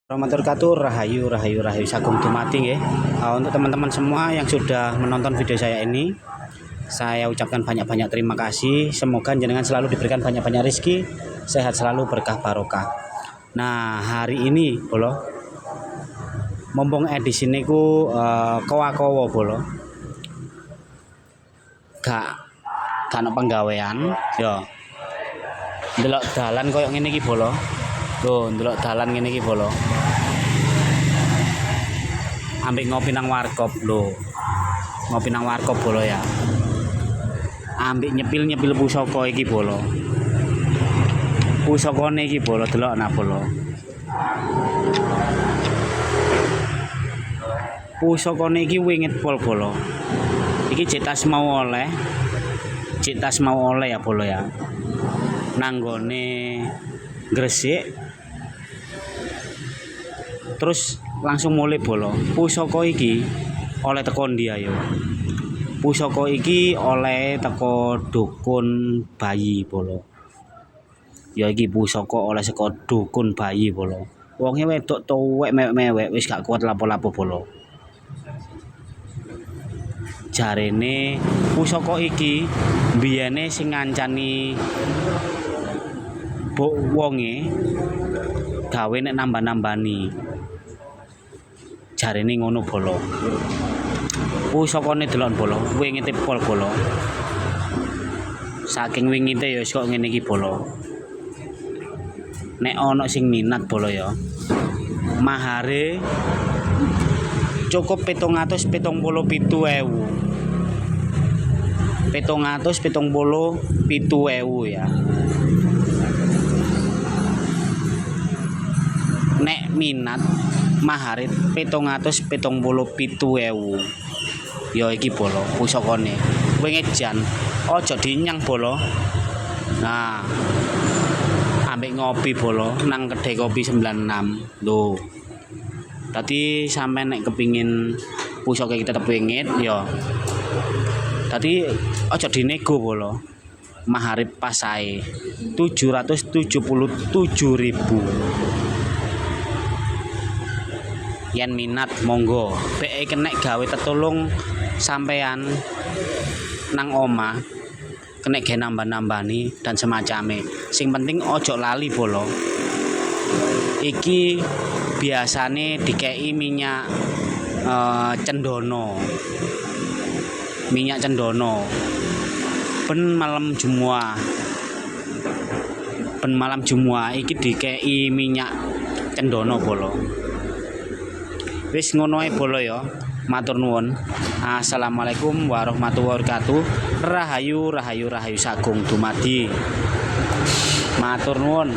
Warahmatullahi wabarakatuh. Rahayu Sagung Dumadi nggih. Untuk teman-teman semua yang sudah menonton video saya ini, saya ucapkan banyak-banyak terima kasih. Semoga jenengan selalu diberikan banyak-banyak rezeki, sehat selalu, berkah barokah. Nah, hari ini bolo mumpung edisi niku kowa-kowo bolo. Gak ono penggawean, yo. Ndelok dalan koyo ngene iki bolo. Tuh, ndelok dalan ngene iki bolo. Ambek ngopi nang warkop lho. Ngopi nang warkop bolo ya. Ambek nyepil pusaka iki bolo. Pusakane iki bolo delok nah bolo. Pusakane iki wingit pol bolo. Iki cek tas mau oleh. Cek tas mau oleh ya bolo ya. Nanggone Gresik. Terus langsung mulai bolo. Pusaka iki oleh teko ndi ayo. Pusaka iki oleh teko dukun bayi bolo. Ya iki pusaka oleh saka dukun bayi bolo. Wonge wedok tuwek mewek wis gak kuat lapo-lapo bolo. Jarene pusaka iki biyene sing ngancani wonge gawe nek nambah-nambani. Jarene ngono bolo. Pusakane delok bolo, wingite pol bolo. Saking wingite ya wis kok ngene iki bolo. Nek ana sing minat bolo ya. Mahare cukup 777.000. 777.000 ya. Nek minat mahare 777.000. Ya iki bolo pusakane. Wingit jan aja dinyang bolo. Nah, ambek ngopi bolo nang kedai kopi 96. Lho. Tadi sampe nek kepingin pusaka kita tetep wingit ya. Tadi aja dinego bolo. Mahare pas ae 777.000. Yen minat monggo beke kenek gawe tetulung sampean nang omah kenek gawe nambah-nambani dan semacame. Sing penting ojo lali bolo. Iki biasane dikei minyak cendono. Minyak cendono. Ben malam Jumat iki dikei minyak cendono bolo. Wis ngono ae bolo ya. Matur nuwun. Assalamualaikum warahmatullahi wabarakatuh. Rahayu Sagung Dumadi. Matur nuwun.